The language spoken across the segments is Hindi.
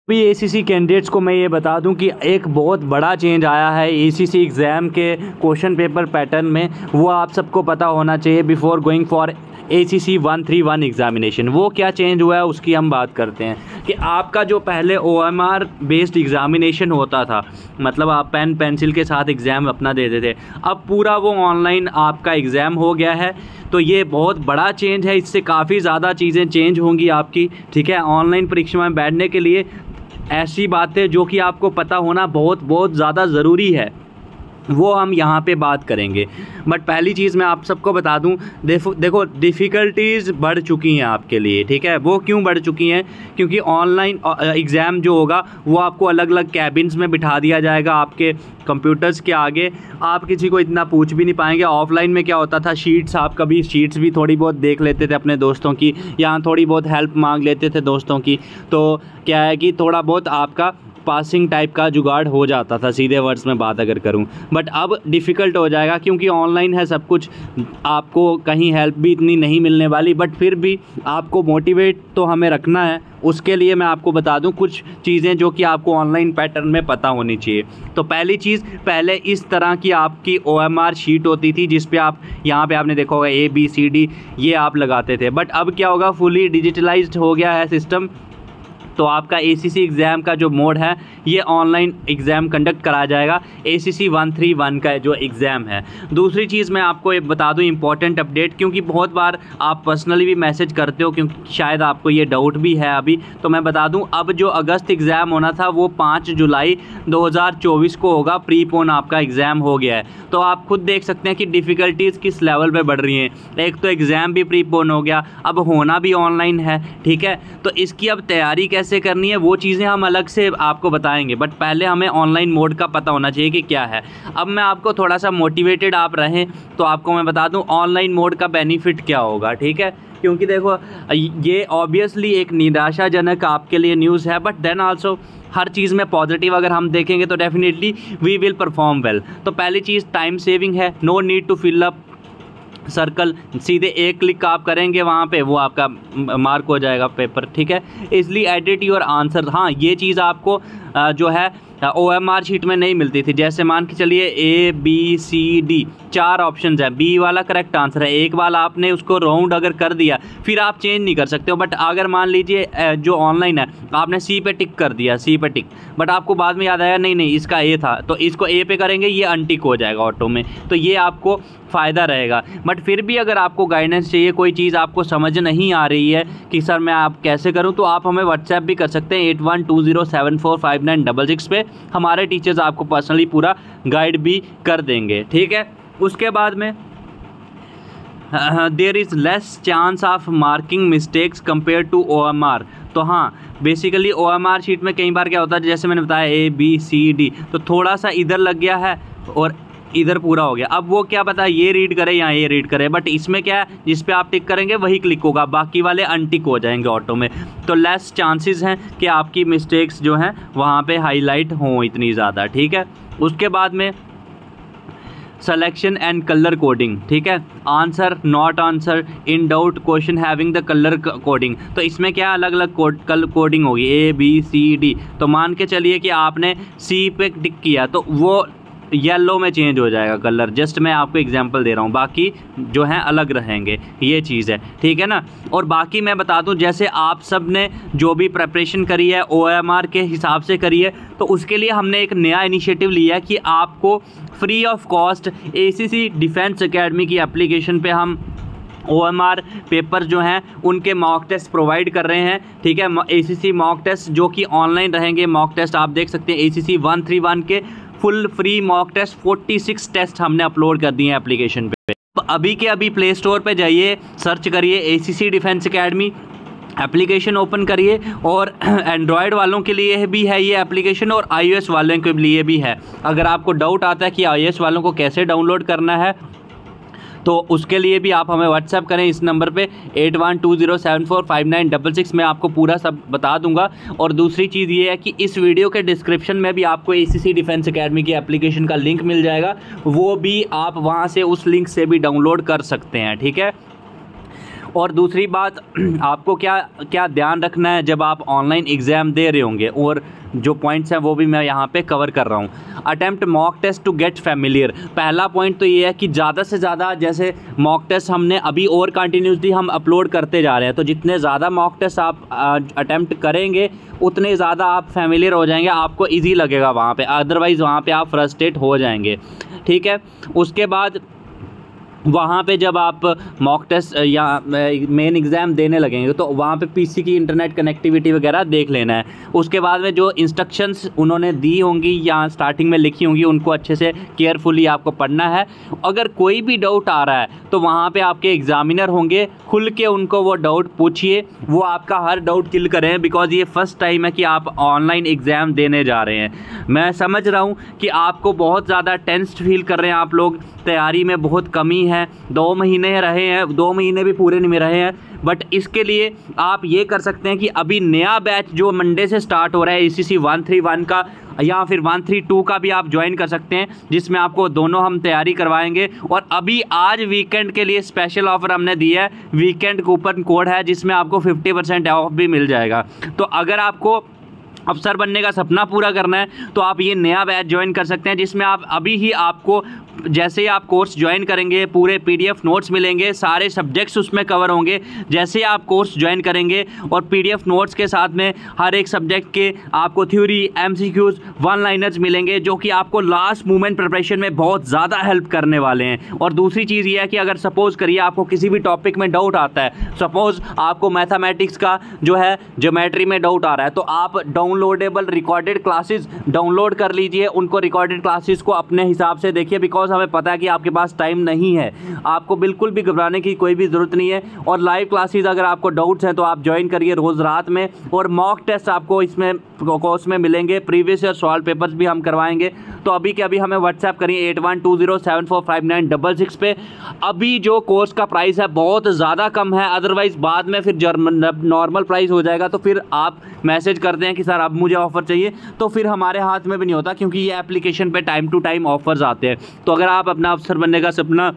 भी एसीसी कैंडिडेट्स को मैं ये बता दूं कि एक बहुत बड़ा चेंज आया है एसीसी एग्ज़ाम के क्वेश्चन पेपर पैटर्न में। वो आप सबको पता होना चाहिए before going for ACC 131 examination. वो क्या चेंज हुआ है उसकी हम बात करते हैं कि आपका जो पहले OMR बेस्ड एग्ज़ामिनेशन होता था, मतलब आप पेन पेंसिल के साथ एग्ज़ाम अपना देते थे, अब पूरा वो ऑनलाइन आपका एग्ज़ाम हो गया है। तो ये बहुत बड़ा चेंज है, इससे काफ़ी ज़्यादा चीज़ें चेंज होंगी आपकी। ठीक है, ऑनलाइन परीक्षा में बैठने के लिए ऐसी बातें जो कि आपको पता होना बहुत ज़्यादा ज़रूरी है, वो हम यहाँ पे बात करेंगे। बट पहली चीज़ मैं आप सबको बता दूँ, देखो डिफ़िकल्टीज़ बढ़ चुकी हैं आपके लिए। ठीक है, वो क्यों बढ़ चुकी हैं? क्योंकि ऑनलाइन एग्ज़ाम जो होगा वो आपको अलग अलग कैबिन्स में बिठा दिया जाएगा आपके कंप्यूटर्स के आगे। आप किसी को इतना पूछ भी नहीं पाएंगे। ऑफलाइन में क्या होता था, शीट्स, आप कभी शीट्स भी थोड़ी बहुत देख लेते थे अपने दोस्तों की, या थोड़ी बहुत हेल्प मांग लेते थे दोस्तों की। तो क्या है कि थोड़ा बहुत आपका पासिंग टाइप का जुगाड़ हो जाता था, सीधे वर्ड्स में बात अगर करूं। बट अब डिफ़िकल्ट हो जाएगा क्योंकि ऑनलाइन है सब कुछ, आपको कहीं हेल्प भी इतनी नहीं मिलने वाली। बट फिर भी आपको मोटिवेट तो हमें रखना है। उसके लिए मैं आपको बता दूं कुछ चीज़ें जो कि आपको ऑनलाइन पैटर्न में पता होनी चाहिए। तो पहली चीज़, पहले इस तरह की आपकी OMR शीट होती थी जिस पे आप यहाँ पे आपने देखा होगा ABCD ये आप लगाते थे। बट अब क्या होगा, फुली डिजिटलाइज्ड हो गया है सिस्टम। तो आपका ACC एग्ज़ाम का जो मोड है ये ऑनलाइन एग्ज़ाम कंडक्ट कराया जाएगा, ACC 131 का जो एग्ज़ाम है। दूसरी चीज़ मैं आपको एक बता दूं इम्पॉर्टेंट अपडेट, क्योंकि बहुत बार आप पर्सनली भी मैसेज करते हो, क्योंकि शायद आपको ये डाउट भी है अभी। तो मैं बता दूं, अब जो अगस्त एग्ज़ाम होना था वो 5 जुलाई 2024 को होगा। प्रीपोन आपका एग्ज़ाम हो गया है। तो आप खुद देख सकते हैं कि डिफ़िकल्टीज़ किस लेवल पर बढ़ रही हैं। एक तो एग्ज़ाम भी प्रीपोन हो गया, अब होना भी ऑनलाइन है। ठीक है, तो इसकी अब तैयारी कैसे करनी है वो चीज़ें हम अलग से आपको बताएंगे। बट पहले हमें ऑनलाइन मोड का पता होना चाहिए कि क्या है। अब मैं आपको थोड़ा सा मोटिवेटेड आप रहें तो आपको मैं बता दूं ऑनलाइन मोड का बेनिफिट क्या होगा। ठीक है, क्योंकि देखो ये ऑब्वियसली एक निराशाजनक आपके लिए न्यूज़ है, बट देन आल्सो हर चीज़ में पॉजिटिव अगर हम देखेंगे तो definitely we will perform well. तो पहली चीज़ टाइम सेविंग है, no need to fill up circle, सीधे एक क्लिक आप करेंगे वहाँ पे वो आपका मार्क हो जाएगा पेपर। ठीक है, इसलिए एडिट योर आंसर। हाँ, ये चीज़ आपको जो है OMR शीट में नहीं मिलती थी। जैसे मान के चलिए ABCD 4 ऑप्शंस हैं, B वाला करेक्ट आंसर है। एक बार आपने उसको राउंड अगर कर दिया फिर आप चेंज नहीं कर सकते हो। बट अगर मान लीजिए जो ऑनलाइन है आपने C पे टिक कर दिया, C पे टिक, बट आपको बाद में याद आया नहीं इसका A था, तो इसको A पे करेंगे, ये अनटिक हो जाएगा ऑटो में। तो ये आपको फ़ायदा रहेगा। बट फिर भी अगर आपको गाइडेंस चाहिए, कोई चीज़ आपको समझ नहीं आ रही है कि सर मैं आप कैसे करूं, तो आप हमें व्हाट्सएप भी कर सकते हैं 8120745966 पे। हमारे टीचर्स आपको पर्सनली पूरा गाइड भी कर देंगे। ठीक है, उसके बाद में there is less chance of marking mistakes compare to OMR। तो हाँ, बेसिकली OMR शीट में कई बार क्या होता है, जैसे मैंने बताया ABCD, तो थोड़ा सा इधर लग गया है और इधर पूरा हो गया। अब वो क्या पता ये रीड करे या ये रीड करे, बट इसमें क्या है, जिस पे आप टिक करेंगे वही क्लिक होगा, बाकी वाले अनटिक हो जाएंगे ऑटो में। तो लेस चांसेस हैं कि आपकी मिस्टेक्स जो हैं वहाँ पे हाईलाइट हों इतनी ज़्यादा। ठीक है, उसके बाद में सिलेक्शन एंड कलर कोडिंग। ठीक है, answer, not answer, in doubt, question having the colour coding. तो इसमें क्या अलग अलग कोडिंग होगी, ABCD। तो मान के चलिए कि आपने C पे टिक किया तो वो येलो में चेंज हो जाएगा कलर। जस्ट मैं आपको एग्जांपल दे रहा हूँ, बाकी जो हैं अलग रहेंगे, ये चीज़ है। ठीक है ना। और बाकी मैं बता दूँ, जैसे आप सब ने जो भी प्रिपरेशन करी है OMR के हिसाब से करी है, तो उसके लिए हमने एक नया इनिशिएटिव लिया कि आपको free of cost ACC defence academy की एप्लीकेशन पे हम OMR पेपर जो हैं उनके मॉक टेस्ट प्रोवाइड कर रहे हैं। ठीक है, ACC मॉक टेस्ट जो कि ऑनलाइन रहेंगे। मॉक टेस्ट आप देख सकते हैं ACC 131 के full free mock test 46 test हमने अपलोड कर दिए हैं एप्लीकेशन पे। अभी के अभी प्ले स्टोर पे जाइए, सर्च करिए ACC defence academy, application open करिए। और एंड्रॉयड वालों के लिए भी है ये एप्लीकेशन और iOS वालों के लिए भी है। अगर आपको डाउट आता है कि iOS वालों को कैसे डाउनलोड करना है, तो उसके लिए भी आप हमें व्हाट्सएप करें इस नंबर पे 8120745966। मैं आपको पूरा सब बता दूंगा। और दूसरी चीज़ ये है कि इस वीडियो के डिस्क्रिप्शन में भी आपको ACC डिफेंस एकेडमी की एप्लीकेशन का लिंक मिल जाएगा, वो भी आप वहाँ से उस लिंक से भी डाउनलोड कर सकते हैं। ठीक है, और दूसरी बात आपको क्या क्या ध्यान रखना है जब आप ऑनलाइन एग्ज़ाम दे रहे होंगे, और जो पॉइंट्स हैं वो भी मैं यहाँ पे कवर कर रहा हूँ। Attempt mock test to get familiar. पहला पॉइंट तो ये है कि ज़्यादा से ज़्यादा, जैसे मॉक टेस्ट हमने अभी और कंटिन्यूसली हम अपलोड करते जा रहे हैं, तो जितने ज़्यादा मॉक टेस्ट आप अटेम्प्ट करेंगे उतने ज़्यादा आप फैमिलियर हो जाएंगे, आपको ईजी लगेगा वहाँ पे, अदरवाइज़ वहाँ पे आप फ्रस्ट्रेट हो जाएंगे। ठीक है, उसके बाद वहाँ पे जब आप मॉक टेस्ट या मेन एग्ज़ाम देने लगेंगे तो वहाँ पे पीसी की इंटरनेट कनेक्टिविटी वगैरह देख लेना है। उसके बाद में जो इंस्ट्रक्शंस उन्होंने दी होंगी या स्टार्टिंग में लिखी होंगी उनको अच्छे से केयरफुली आपको पढ़ना है। अगर कोई भी डाउट आ रहा है तो वहाँ पे आपके एग्ज़ामिनर होंगे, खुल के उनको वो डाउट पूछिए, वो आपका हर डाउट क्लियर करें, बिकॉज़ ये फ़र्स्ट टाइम है कि आप ऑनलाइन एग्ज़ाम देने जा रहे हैं। मैं समझ रहा हूँ कि आपको बहुत ज़्यादा टेंस्ड फील कर रहे हैं, आप लोग तैयारी में बहुत कमी है, 2 महीने रहे हैं, 2 महीने भी पूरे नहीं रहे हैं, बट इसके लिए आप ये कर सकते हैं कि अभी नया बैच जो मंडे से स्टार्ट हो रहा है ACC 131 का या फिर 132 का भी आप ज्वाइन कर सकते हैं, जिसमें आपको दोनों हम तैयारी करवाएंगे। और अभी आज वीकेंड के लिए स्पेशल ऑफ़र हमने दिया है, वीकेंड कूपन कोड है जिसमें आपको 50% ऑफ भी मिल जाएगा। तो अगर आपको अफसर बनने का सपना पूरा करना है तो आप ये नया बैच ज्वाइन कर सकते हैं, जिसमें आप अभी ही आपको जैसे ही आप कोर्स ज्वाइन करेंगे पूरे PDF नोट्स मिलेंगे, सारे सब्जेक्ट्स उसमें कवर होंगे। जैसे ही आप कोर्स ज्वाइन करेंगे और PDF नोट्स के साथ में हर एक सब्जेक्ट के आपको थ्योरी, MCQs, वन लाइनर्स मिलेंगे, जो कि आपको लास्ट मोमेंट प्रिपरेशन में बहुत ज़्यादा हेल्प करने वाले हैं। और दूसरी चीज़ ये है कि अगर सपोज़ करिए आपको किसी भी टॉपिक में डाउट आता है, सपोज़ आपको मैथमेटिक्स का जो है ज्योमेट्री में डाउट आ रहा है, तो आप डाउनलोडेबल रिकॉर्डेड क्लासेस डाउनलोड कर लीजिए, उनको रिकॉर्डेड क्लासेस को अपने हिसाब से देखिए, बिकॉज हमें पता है कि आपके पास टाइम नहीं है। आपको बिल्कुल भी घबराने की कोई भी ज़रूरत नहीं है। और लाइव क्लासेस अगर आपको डाउट्स हैं तो आप ज्वाइन करिए रोज़ रात में। और मॉक टेस्ट आपको इसमें कोर्स में मिलेंगे, प्रीवियस ईयर सॉल्व पेपर्स भी हम करवाएंगे। तो अभी के अभी हमें व्हाट्सएप करिए 8120745966 पे। अभी जो कोर्स का प्राइस है बहुत ज़्यादा कम है, अदरवाइज़ बाद में फिर नॉर्मल प्राइस हो जाएगा, तो फिर आप मैसेज करते हैं कि सर अब मुझे ऑफ़र चाहिए, तो फिर हमारे हाथ में भी नहीं होता, क्योंकि ये एप्लीकेशन पे टाइम टू टाइम ऑफर्स आते हैं। तो अगर आप अपना अफसर बनने का सपना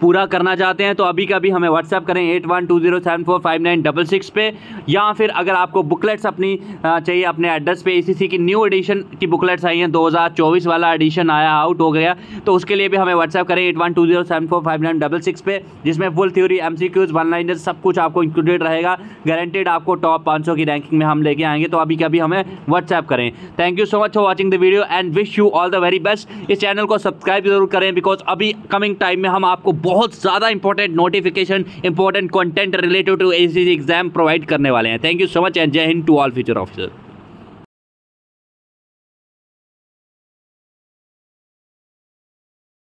पूरा करना चाहते हैं तो अभी का भी हमें व्हाट्सएप करें 8120745966 पे। या फिर अगर आपको बुकलेट्स अपनी चाहिए अपने एड्रेस पे, ACC की न्यू एडिशन की बुकलेट्स आई हैं, 2024 वाला एडिशन आया, आउट हो गया, तो उसके लिए भी हमें व्हाट्सएप करें 8120745966 पे, जिसमें full theory, MCQs, one liner सब कुछ आपको इंक्लूडेड रहेगा। गारंटेड आपको टॉप 500 की रैंकिंग में हम लेके आएंगे। तो अभी का भी हमें व्हाट्सएप करें। Thank you so much for watching the video and wish you all the very best. इस चैनल को सब्सक्राइब जरूर करें, बिकॉज अभी कमिंग टाइम में हम आपको बहुत ज़्यादा important notification, important content related to ACC exam provide करने वाले हैं। Thank you so much and जय हिंद टू ऑल फ्यूचर ऑफिसर।